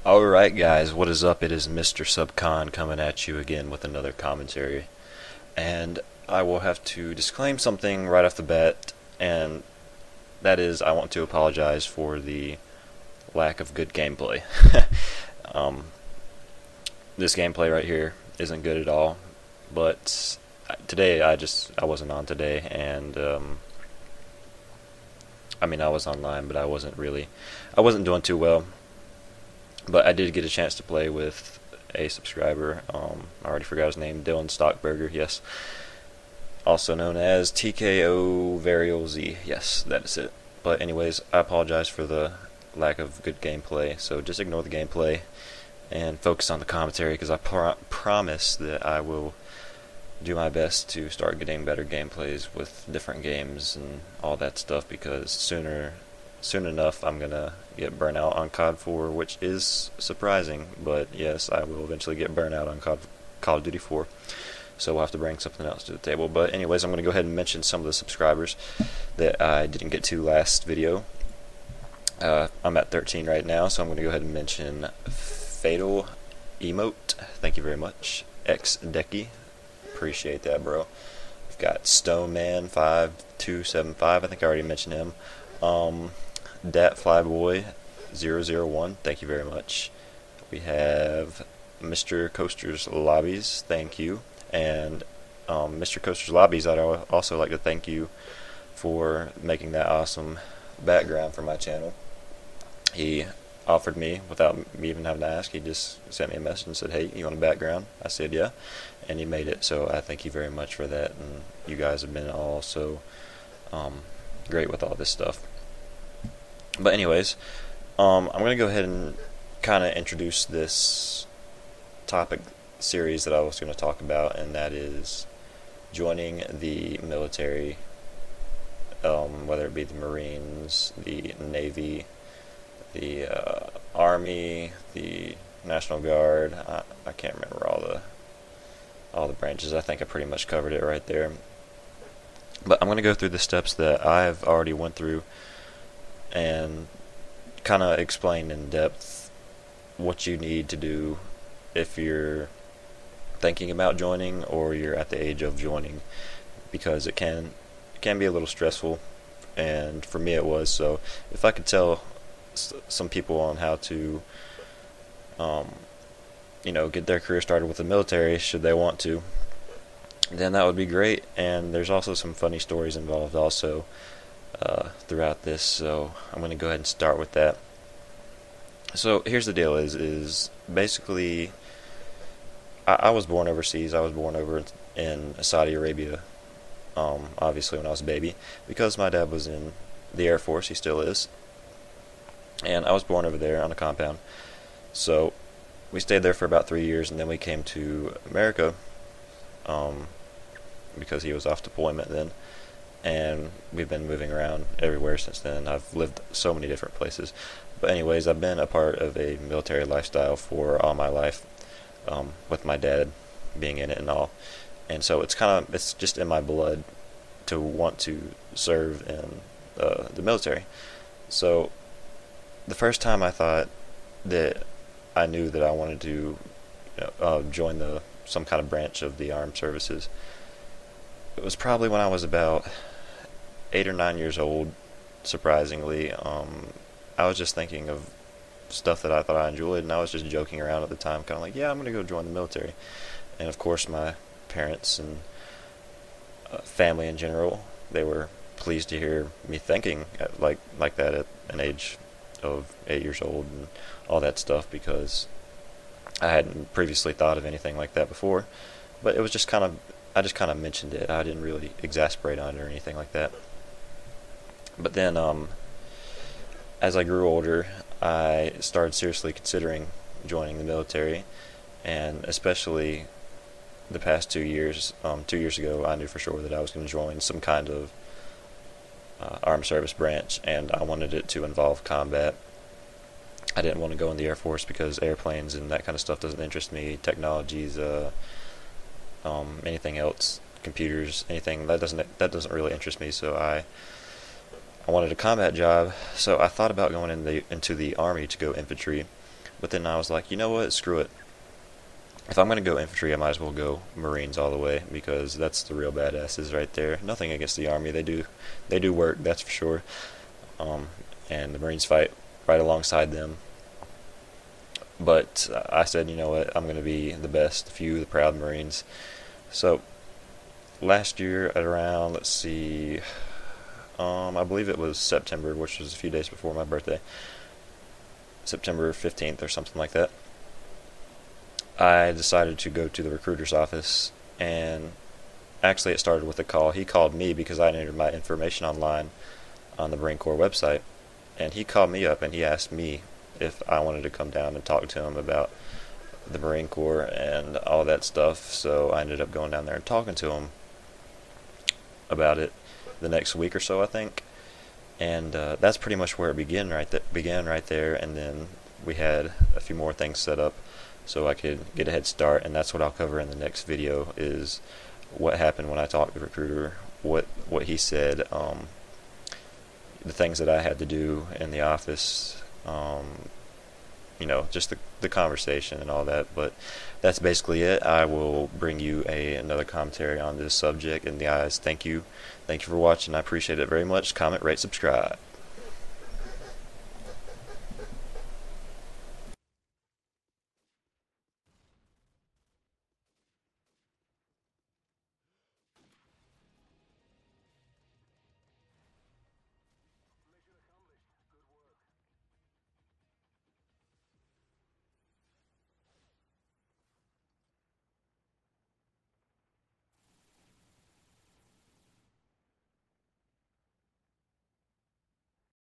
Alright guys, what is up? It is Mr. Subcon coming at you again with another commentary. And I will have to disclaim something right off the bat, and that is I want to apologize for the lack of good gameplay. um, this gameplay right here isn't good at all, but today I wasn't on today, and I was online, but I wasn't doing too well. But I did get a chance to play with a subscriber. I already forgot his name, Dylan Stockberger, yes. Also known as TKO Varial Z. Yes, that is it. But anyways, I apologize for the lack of good gameplay, so just ignore the gameplay and focus on the commentary, because I promise that I will do my best to start getting better gameplays with different games and all that stuff, because soon enough I'm gonna get burnt out on COD 4, which is surprising, but yes, I will eventually get burnt out on Call of Duty 4, so we'll have to bring something else to the table. But anyways, I'm gonna go ahead and mention some of the subscribers that I didn't get to last video. I'm at 13 right now, so I'm gonna go ahead and mention Fatal Emote, thank you very much. X Decky, appreciate that, bro. We've got Stoneman 5275, I think I already mentioned him. Dat Flyboy 001, thank you very much. We have Mr. Coaster's Lobbies, thank you. And Mr. Coaster's Lobbies, I'd also like to thank you for making that awesome background for my channel. He offered me, without me even having to ask, he just sent me a message and said, hey, you want a background? I said yeah, and he made it, so I thank you very much for that. And you guys have been all so great with all this stuff. But anyways, I'm going to go ahead and kind of introduce this topic series that I was going to talk about, and that is joining the military, whether it be the Marines, the Navy, the Army, the National Guard. I can't remember all the branches. I think I pretty much covered it right there. But I'm going to go through the steps that I've already went through and kind of explain in depth what you need to do if you're thinking about joining or you're at the age of joining, because it can be a little stressful, and for me it was. So if I could tell some people on how to get their career started with the military, should they want to, then that would be great. And there's also some funny stories involved also throughout this, so I'm going to go ahead and start with that. So here's the deal: is basically I was born overseas. I was born over in Saudi Arabia, obviously when I was a baby, because my dad was in the Air Force. He still is, and I was born over there on a compound. So we stayed there for about 3 years, and then we came to America, because he was off deployment then, and we've been moving around everywhere since then. I've lived so many different places. But anyways, I've been a part of a military lifestyle for all my life, with my dad being in it and all. And so it's just in my blood to want to serve in the military. So the first time I thought that I knew that I wanted to join some kind of branch of the armed services, it was probably when I was about 8 or 9 years old. Surprisingly, I was just thinking of stuff that I thought I enjoyed, and I was just joking around at the time, kind of like, yeah, I'm gonna go join the military. And of course, my parents and family in general, they were pleased to hear me thinking like that at an age of 8 years old and all that stuff, because I hadn't previously thought of anything like that before. But it was just I just kind of mentioned it. I didn't really exasperate on it or anything like that. But then, as I grew older, I started seriously considering joining the military, and especially the past 2 years. 2 years ago, I knew for sure that I was going to join some kind of armed service branch, and I wanted it to involve combat. I didn't want to go in the Air Force because airplanes and that kind of stuff doesn't interest me. Technologies, anything else, computers, anything that doesn't really interest me. So I wanted a combat job. So I thought about going into the Army to go infantry, But then I was like, you know what, screw it. If I'm going to go infantry, I might as well go Marines all the way, because that's the real badasses right there. Nothing against the Army, they do work, that's for sure. Um, and the Marines fight right alongside them. But I said, you know what, I'm going to be the best, the proud Marines. So last year at around, let's see, I believe it was September, which was a few days before my birthday, September 15th or something like that, I decided to go to the recruiter's office. And actually it started with a call. He called me because I entered my information online on the Marine Corps website, and he called me up and he asked me if I wanted to come down and talk to him about the Marine Corps and all that stuff. So I ended up going down there and talking to him about it the next week or so, I think. And that's pretty much where it began right there. And then we had a few more things set up so I could get a head start, and that's what I'll cover in the next video, is what happened when I talked to the recruiter, what he said, the things that I had to do in the office, you know, just the conversation and all that. But that's basically it. I will bring you another commentary on this subject. And guys, thank you for watching. I appreciate it very much. Comment, rate, subscribe.